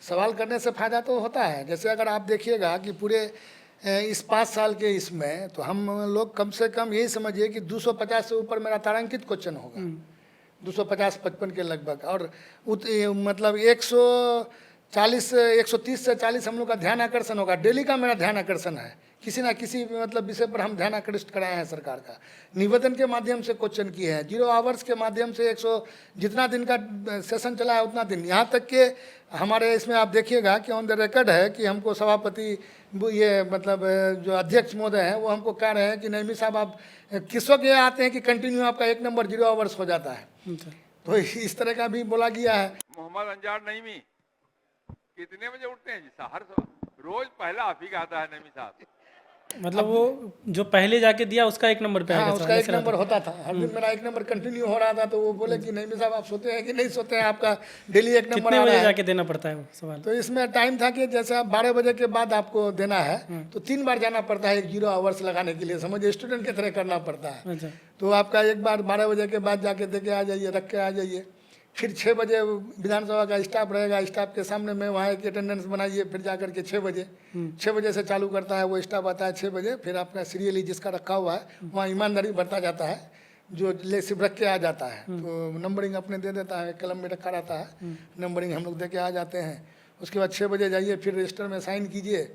सवाल करने से फ़ायदा तो होता है। जैसे अगर आप देखिएगा कि पूरे इस 5 साल के इसमें तो हम लोग कम से कम यही समझिए कि 250 से ऊपर मेरा तारांकित क्वेश्चन होगा, 250-55 के लगभग। और मतलब 140 130 से 40 हम लोग का ध्यान आकर्षण होगा। डेली का मेरा ध्यान आकर्षण है, किसी ना किसी मतलब विषय पर हम ध्यान आकृष्ट कराए हैं सरकार का। निवेदन के माध्यम से क्वेश्चन किए हैं, 0 आवर्स के माध्यम से 100 जितना दिन का सेशन चला है उतना दिन। यहाँ तक कि हमारे इसमें आप देखिएगा कि ऑन द रिकॉर्ड है कि हमको सभापति ये मतलब जो अध्यक्ष महोदय हैं वो हमको कह रहे हैं कि नईमी साहब आप किस वक्त ये आते हैं कि कंटिन्यू आपका 1 नंबर 0 आवर्स हो जाता है। तो इस तरह का भी बोला गया है। मोहम्मद अंजार नईमी कितने बजे उठते हैं जी? हर रोज पहला आप ही का आता है नईमी साहब। मतलब वो जो पहले जाके दिया उसका 1 नंबर पे आएगा। हाँ, उसका 1 नंबर होता था, हर दिन मेरा 1 नंबर कंटिन्यू हो रहा था। तो वो बोले कि नईमी साहब आप सोते हैं कि नहीं सोते हैं, आपका डेली 1 नंबर कितने बजे जाके देना पड़ता है वो सवाल? तो इसमें टाइम था कि जैसे आप 12 बजे के बाद आपको देना है तो 3 बार जाना पड़ता है 0 आवर्स लगाने के लिए। समझिए स्टूडेंट की तरह करना पड़ता है। अच्छा। तो आपका एक बार 12 बजे के बाद जाके दे के आ जाइए, रख के आ जाइए। फिर 6 बजे विधानसभा का स्टाफ रहेगा, स्टाफ के सामने में वहाँ एक अटेंडेंस बनाइए। फिर जा करके 6 बजे से चालू करता है वो स्टाफ आता है 6 बजे। फिर आपका सीरियली जिसका रखा हुआ है वहाँ ईमानदारी बढ़ता जाता है, जो ले सिर्फ रख के आ जाता है तो नंबरिंग अपने दे देता है, कलम में रखा रहता है, नंबरिंग हम लोग दे के आ जाते हैं। उसके बाद 6 बजे जाइए, फिर रजिस्टर में साइन कीजिए।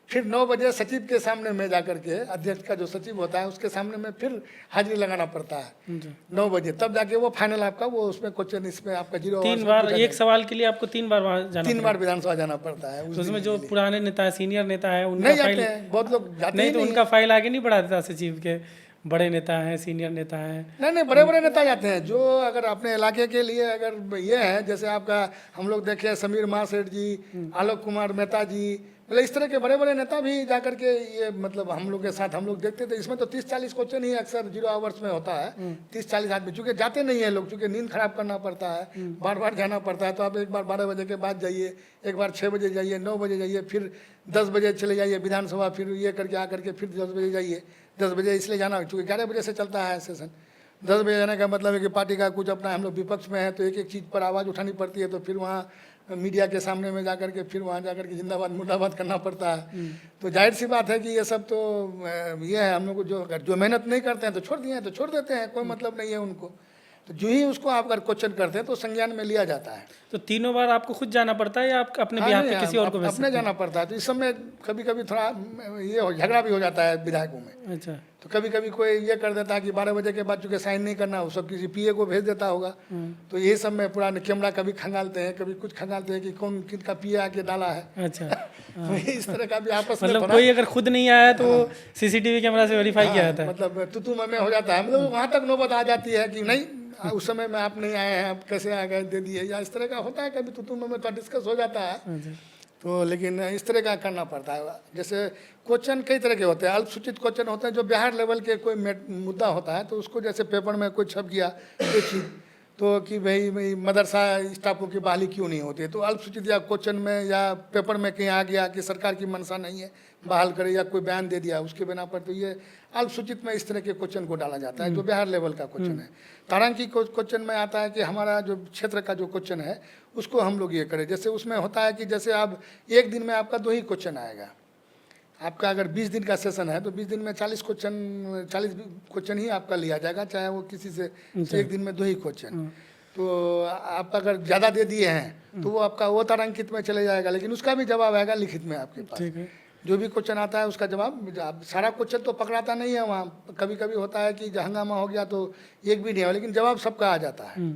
फिर 9 बजे सचिव के सामने में जा करके, अध्यक्ष का जो सचिव होता है उसके सामने में फिर हाजिरी लगाना पड़ता है 9 बजे, तब जाके वो फाइनल आपका वो उसमें क्वेश्चन इसमें आपका 0 3 बार एक सवाल के लिए आपको 3 बार वहाँ जाना 3 बार विधानसभा जाना पड़ता है। तो उसमें जो पुराने नेता है, सीनियर नेता है, उनका नहीं फाइल जाते हैं, बहुत लोग जाते नहीं, ही तो नहीं उनका फाइल आगे नहीं बढ़ा देता सचिव के? बड़े नेता हैं, सीनियर नेता हैं। नहीं, बड़े बड़े नेता जाते हैं। जो अगर अपने इलाके के लिए अगर ये है, जैसे आपका हम लोग देखे समीर महासेठ जी, आलोक कुमार मेहता जी, मतलब इस तरह के बड़े बड़े नेता भी जा करके ये मतलब हम लोग के साथ हम लोग देखते थे। इसमें तो 30-40 क्वेश्चन ही अक्सर 0 आवर्स में होता है। 30-40 आदमी चूँकि जाते नहीं है लोग, चूँकि नींद खराब करना पड़ता है, बार बार जाना पड़ता है। तो आप एक बार 12 बजे के बाद जाइए, एक बार 6 बजे जाइए, 9 बजे जाइए, फिर 10 बजे चले जाइए विधानसभा, फिर ये करके आकर के फिर 10 बजे जाइए। 10 बजे इसलिए जाना चूँकि 11 बजे से चलता है सेशन। 10 बजे जाने का मतलब है कि पार्टी का कुछ अपना हम लोग विपक्ष में है तो एक एक चीज़ पर आवाज़ उठानी पड़ती है। तो फिर वहाँ मीडिया के सामने में जाकर के फिर वहाँ जाकर के जिंदाबाद मुर्दाबाद करना पड़ता है। तो जाहिर सी बात है कि ये सब तो ये है, हम लोग को जो मेहनत नहीं करते हैं तो छोड़ दिए हैं, तो छोड़ देते हैं, कोई मतलब नहीं है उनको। तो जो ही उसको आप अगर क्वेश्चन करते हैं तो संज्ञान में लिया जाता है। तो तीनों बार आपको खुद जाना पड़ता है या आप अपने बिहार पे किसी और को भेज सकते अपने जाना पड़ता है। तो इस समय कभी कभी थोड़ा ये झगड़ा भी हो जाता है विधायकों में। हैं? अच्छा। तो कभी कभी कोई ये कर देता है कि 12 बजे के बाद चूँकि साइन नहीं करना, वो सब किसी पीए को भेज देता होगा। तो यही सब में पूरा कैमरा कभी खंगालते हैं, कभी कुछ खंगालते हैं कि कौन किनका पीए आके डाला है। अच्छा। तो इस तरह का भी आपस में मतलब थोड़ा कोई अगर खुद नहीं आया तो सीसीटीवी कैमरा से वेरीफाई किया जाता है? मतलब तू में हो जाता है। मतलब वहाँ तक नौबत आ जाती है कि नहीं उस समय में आप नहीं आए हैं, आप कैसे आ गए, दे दिए, या इस तरह का होता है। कभी तू में तो डिस्कस हो जाता है। तो लेकिन इस तरह का करना पड़ता है। जैसे क्वेश्चन कई तरह के होते हैं। अल्पसूचित क्वेश्चन होते हैं, जो बिहार लेवल के कोई मुद्दा होता है तो उसको जैसे पेपर में कोई छप गया कोई चीज़, तो कि भाई मदरसा स्टाफों की बहाली क्यों नहीं होती है, तो अल्पसूचित या क्वेश्चन में या पेपर में कहीं आ गया कि सरकार की मंशा नहीं है बहाल करे, या कोई बयान दे दिया उसके बिना पर, तो ये अल्पसूचित में इस तरह के क्वेश्चन को डाला जाता है जो बिहार लेवल का क्वेश्चन है। तारांकित क्वेश्चन में आता है कि हमारा जो क्षेत्र का जो क्वेश्चन है उसको हम लोग ये करें। जैसे उसमें होता है कि जैसे आप एक दिन में आपका 2 ही क्वेश्चन आएगा। आपका अगर 20 दिन का सेशन है तो 20 दिन में 40 क्वेश्चन ही आपका लिया जाएगा, चाहे वो किसी से एक दिन में 2 ही क्वेश्चन। तो आप अगर ज़्यादा दे दिए हैं तो वो आपका वो तारांकित में चले जाएगा, लेकिन उसका भी जवाब आएगा लिखित में आपके पास। जो भी क्वेश्चन आता है उसका जवाब, सारा क्वेश्चन तो पकड़ाता नहीं है वहाँ। कभी कभी होता है कि हंगामा हो गया तो एक भी नहीं हो, लेकिन जवाब सबका आ जाता है।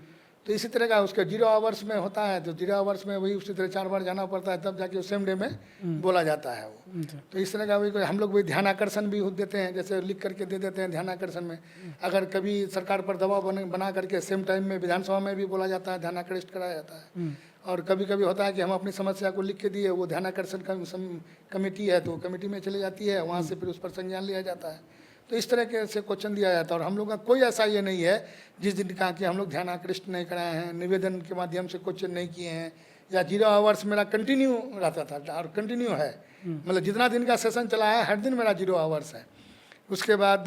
तो इसी तरह का उसके 0 आवर्स में होता है। तो 0 आवर्स में वही उसी तरह 4 बार जाना पड़ता है, तब जाके सेम डे में बोला जाता है वो। तो इस तरह का वही हम लोग वही ध्यान आकर्षण भी देते हैं, जैसे लिख करके दे देते हैं ध्यान आकर्षण में। अगर कभी सरकार पर दबाव बना करके सेम टाइम में विधानसभा में भी बोला जाता है, ध्यान आकृष्ट कराया जाता है। और कभी कभी होता है कि हम अपनी समस्या को लिख के दिए, वो ध्यान आकर्षण कमेटी है तो कमेटी में चली जाती है, वहाँ से फिर उस पर संज्ञान लिया जाता है। तो इस तरह के से क्वेश्चन दिया जाता है। और हम लोग का कोई ऐसा ये नहीं है जिस दिन कहा कि हम लोग ध्यान आकृष्ट नहीं कराए हैं, निवेदन के माध्यम से क्वेश्चन नहीं किए हैं, या 0 आवर्स मेरा कंटिन्यू रहता था और कंटिन्यू है। मतलब जितना दिन का सेशन चला है हर दिन मेरा 0 आवर्स है। उसके बाद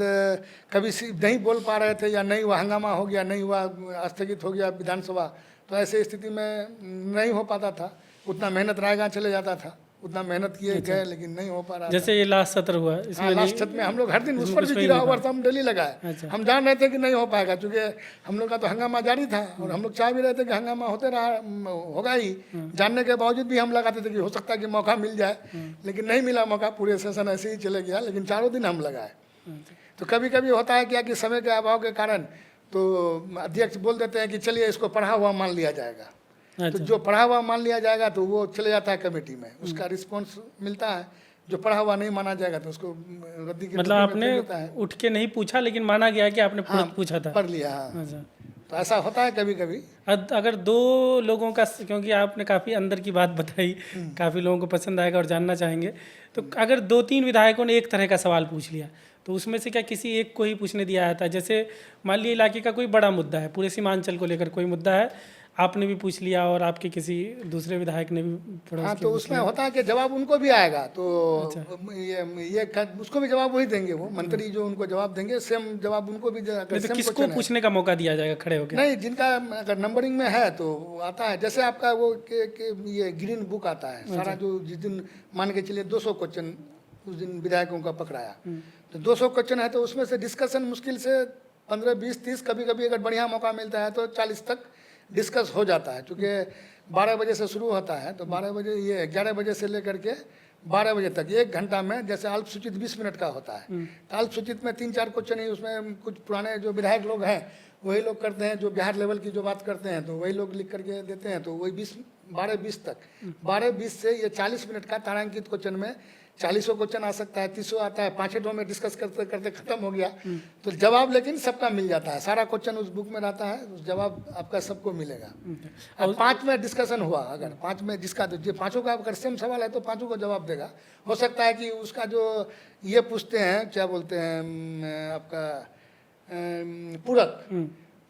कभी नहीं बोल पा रहे थे या नहीं हुआ, हंगामा हो गया, नहीं हुआ, स्थगित हो गया विधानसभा, तो ऐसे स्थिति में नहीं हो पाता था। उतना मेहनत रायगढ़ चले जाता था, उतना मेहनत किए गए लेकिन नहीं हो पा रहा था। जैसे ये लास्ट सत्र हुआ इसमें हाँ, लास्ट छत में हम लोग हर दिन उस पर भी गिरा हुआ था, हम डेली लगाए। अच्छा। हम जान रहे थे कि नहीं हो पाएगा, क्योंकि हम लोग का तो हंगामा जारी था और हम लोग चाह भी रहे थे कि हंगामा होते रहा, होगा ही। जानने के बावजूद भी हम लगाते थे कि हो सकता है कि मौका मिल जाए, लेकिन नहीं मिला मौका, पूरे सेशन ऐसे ही चले गया। लेकिन चारों दिन हम लगाए। तो कभी कभी होता है क्या कि समय के अभाव के कारण तो अध्यक्ष बोल देते हैं कि चलिए इसको पढ़ा हुआ मान लिया जाएगा। तो जो पढ़ा हुआ मान लिया जाएगा तो वो चले जाता है कमेटी में, उसका रिस्पांस मिलता है। जो पढ़ा हुआ नहीं माना जाएगा तो उसको रद्दी के मतलब आपने उठ के नहीं पूछा लेकिन माना गया कि आपने पूछा था, पढ़ लिया। हाँ, अच्छा। तो ऐसा होता है कभी कभी। अगर दो लोगों का, क्योंकि आपने काफ़ी अंदर की बात बताई, काफ़ी लोगों को पसंद आएगा और जानना चाहेंगे, तो अगर 2-3 विधायकों ने एक तरह का सवाल पूछ लिया तो उसमें से क्या किसी एक को ही पूछने दिया जाता है? जैसे मान लीजिए इलाके का कोई बड़ा मुद्दा है, पूरे सीमांचल को लेकर कोई मुद्दा है, आपने भी पूछ लिया और आपके किसी दूसरे विधायक ने भी पड़ोस हाँ, के तो पूछ उसमें लिया। होता है कि जवाब उनको भी आएगा, तो उसको भी जवाब वही देंगे, वो मंत्री जो उनको जवाब देंगे सेम जवाब उनको भी नहीं तो किसको पूछने का मौका दिया जाएगा खड़े होकर? नहीं, जिनका अगर नंबरिंग में है तो आता है। जैसे आपका वो ये ग्रीन बुक आता है सारा, जो जिस दिन मान के चलिए 200 क्वेश्चन उस दिन विधायकों का पकड़ाया, तो 200 क्वेश्चन है तो उसमें से डिस्कशन मुश्किल से 15, 20, 30, कभी कभी अगर बढ़िया मौका मिलता है तो 40 तक डिस्कस हो जाता है। क्योंकि 12 बजे से शुरू होता है, तो 12 बजे ये 11 बजे से लेकर के 12 बजे तक 1 घंटा में, जैसे अल्पसूचित 20 मिनट का होता है, तो अल्पसूचित में 3-4 क्वेश्चन ही, उसमें कुछ पुराने जो विधायक लोग हैं वही लोग करते हैं, जो बिहार लेवल की जो बात करते हैं तो वही लोग लिख करके देते हैं। तो वही 12-20 तक, 12-20 से ये 40 मिनट का तारांकित क्वेश्चन में 40 क्वेश्चन आ सकता है, 30 आता है, 5-6 में डिस्कस करते करते खत्म हो गया। तो जवाब लेकिन सबका मिल जाता है, सारा क्वेश्चन उस बुक में रहता है, उस जवाब आपका सबको मिलेगा। और 5 में डिस्कशन हुआ, अगर 5 में जिसका जो 5 का अगर सेम सवाल है तो 5 को जवाब देगा। हो सकता है कि उसका जो ये पूछते हैं, क्या बोलते हैं आपका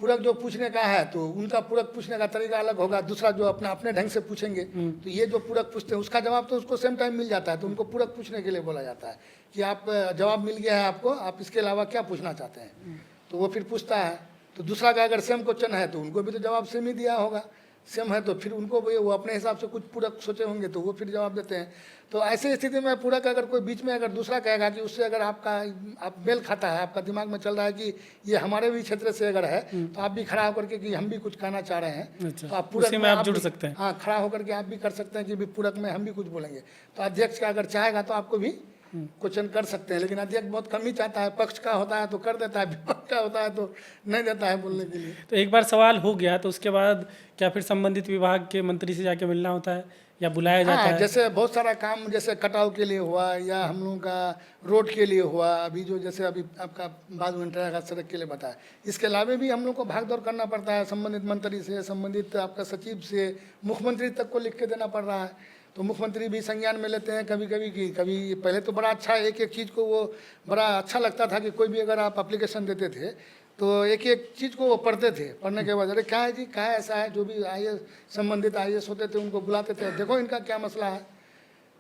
पूरक जो पूछने का है, तो उनका पूरक पूछने का तरीका अलग होगा, दूसरा जो अपने ढंग से पूछेंगे। तो ये जो पूरक पूछते हैं उसका जवाब तो उसको सेम टाइम मिल जाता है, तो उनको पूरक पूछने के लिए बोला जाता है कि आप जवाब मिल गया है आपको, आप इसके अलावा क्या पूछना चाहते हैं। तो वो फिर पूछता है, तो दूसरा का अगर सेम क्वेश्चन है तो उनको भी तो जवाब सेम ही दिया होगा, सेम है तो फिर उनको वो अपने हिसाब से कुछ पूरक सोचे होंगे तो वो फिर जवाब देते हैं। तो ऐसी स्थिति में पूरक अगर कोई बीच में अगर दूसरा कहेगा कि उससे अगर आप मेल खाता है, आपका दिमाग में चल रहा है कि ये हमारे भी क्षेत्र से अगर है, तो आप भी खड़ा होकर के कि हम भी कुछ कहना चाह रहे हैं, तो आप पूरक में आप जुड़ सकते हैं। हाँ, खड़ा होकर के आप भी कर सकते हैं कि भी पूरक में हम भी कुछ बोलेंगे। तो अध्यक्ष का अगर चाहेगा तो आपको भी क्वेश्चन कर सकते हैं, लेकिन अध्यक्ष बहुत कम ही चाहता है। पक्ष का होता है तो कर देता है, विपक्ष का होता है तो नहीं देता है बोलने के लिए। तो एक बार सवाल हो गया तो उसके बाद क्या फिर संबंधित विभाग के मंत्री से जाके मिलना होता है या बुलाया जाता है? जैसे बहुत सारा काम, जैसे कटाव के लिए हुआ या हम लोगों का रोड के लिए हुआ, अभी जो जैसे अभी आपका बाजू का सड़क के लिए बताया, इसके अलावा भी हम लोग को भाग दौड़ करना पड़ता है। संबंधित मंत्री से, संबंधित आपका सचिव से, मुख्यमंत्री तक को लिख के देना पड़ रहा है। तो मुख्यमंत्री भी संज्ञान में लेते हैं कभी कभी कि कभी पहले तो बड़ा अच्छा एक चीज़ को वो बड़ा अच्छा लगता था कि कोई भी अगर आप एप्लीकेशन देते थे तो एक चीज़ को वो पढ़ते थे, पढ़ने के बाद अरे क्या है जी, क्या है ऐसा है, जो भी IAS संबंधित IAS होते थे उनको बुलाते थे, देखो इनका क्या मसला है।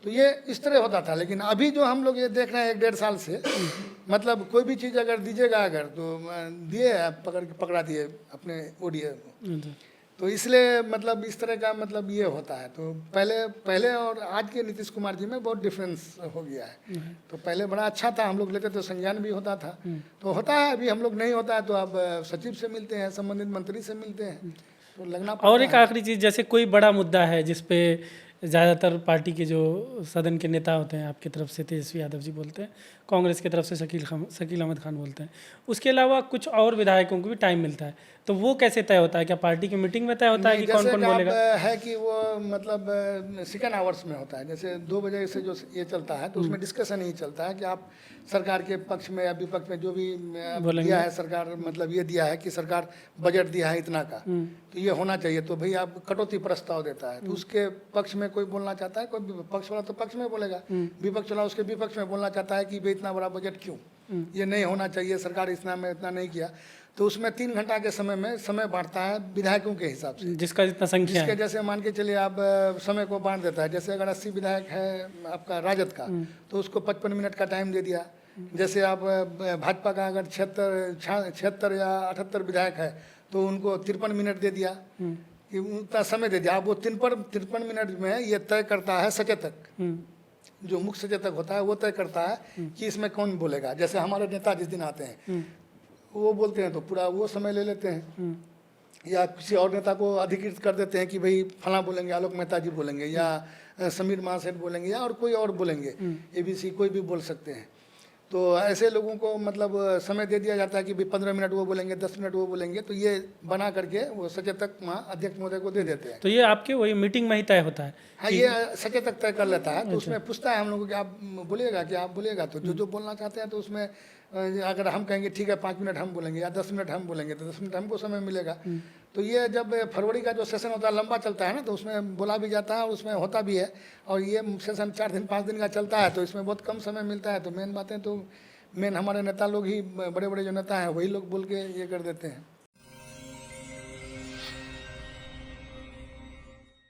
तो ये इस तरह होता था। लेकिन अभी जो हम लोग ये देख रहे हैं 1-1.5 साल से, मतलब कोई भी चीज़ अगर दीजिएगा अगर तो दिए, पकड़ा दिए अपने ODA को। तो इसलिए मतलब इस तरह का मतलब ये होता है। तो पहले और आज के नीतीश कुमार जी में बहुत डिफरेंस हो गया है। तो पहले बड़ा अच्छा था, हम लोग लेते तो संज्ञान भी होता था, तो होता है। अभी हम लोग नहीं होता है तो आप सचिव से मिलते हैं, संबंधित मंत्री से मिलते हैं, तो लगना पड़ता है। और एक आखिरी चीज़, जैसे कोई बड़ा मुद्दा है जिसपे ज़्यादातर पार्टी के जो सदन के नेता होते हैं, आपकी तरफ से तेजस्वी यादव जी बोलते हैं, कांग्रेस की तरफ से शकील अहमद खान बोलते हैं, उसके अलावा कुछ और विधायकों को भी टाइम मिलता है, तो वो कैसे तय होता है? क्या पार्टी की मीटिंग में तय होता है कि कौन कौन बोलेगा? है कि वो मतलब सेकंड आवर्स में होता है। जैसे 2 बजे से जो ये चलता है तो उसमें डिस्कशन ही चलता है कि आप सरकार के पक्ष में या विपक्ष में जो भी दिया है सरकार, मतलब ये दिया है कि सरकार बजट दिया है इतना का, तो ये होना चाहिए, तो भाई आप कटौती प्रस्ताव देता है, तो उसके पक्ष में कोई बोलना चाहता है, कोई पक्ष वाला तो पक्ष में बोलेगा, विपक्ष वाला उसके विपक्ष में बोलना चाहता है कि भाई इतना बड़ा बजट क्यों, ये नहीं होना चाहिए, सरकार इतना नहीं किया। तो उसमें 3 घंटा के समय में समय बांटता है विधायकों के हिसाब से, जिसका जितना संख्या है। जैसे मान के चलिए आप समय को बांट देता है। जैसे अगर 80 विधायक है आपका राजद का, तो उसको 55 मिनट का टाइम दे दिया। जैसे आप भाजपा का अगर 76 या 78 विधायक है तो उनको 53 मिनट दे दिया। कि उतना समय दे दिया। अब वो 53 मिनट में ये तय करता है सचेतक, जो मुख्य सचेतक होता है वो तय करता है कि इसमें कौन बोलेगा। जैसे हमारे नेता जिस दिन आते हैं वो बोलते हैं तो पूरा वो समय ले लेते हैं, या किसी और नेता को अधिकृत कर देते हैं कि भाई फला बोलेंगे, आलोक मेहता जी बोलेंगे, या समीर महासेठ बोलेंगे, या और कोई और बोलेंगे, ABC कोई भी बोल सकते हैं। तो ऐसे लोगों को मतलब समय दे दिया जाता है कि भाई 15 मिनट वो बोलेंगे, 10 मिनट वो बोलेंगे, तो ये बना करके वो सचेतक वहाँ अध्यक्ष महोदय को दे देते हैं। तो ये आपके वही मीटिंग में ही तय होता है? हाँ, ये सचेतक तय कर लेता है। तो उसमें पूछता है हम लोगों को कि आप बोलिएगा कि आप बोलिएगा, तो जो बोलना चाहते हैं तो उसमें अगर हम कहेंगे ठीक है 5 मिनट हम बोलेंगे या 10 मिनट हम बोलेंगे, तो 10 मिनट हमको समय मिलेगा। तो ये जब फरवरी का जो सेशन होता है लंबा चलता है ना, तो उसमें बोला भी जाता है और उसमें होता भी है। और ये सेशन 4 दिन 5 दिन का चलता है, तो इसमें बहुत कम समय मिलता है। तो मेन बातें तो मेन हमारे नेता लोग ही, बड़े बड़े जो नेता हैं वही लोग बोल के ये कर देते हैं।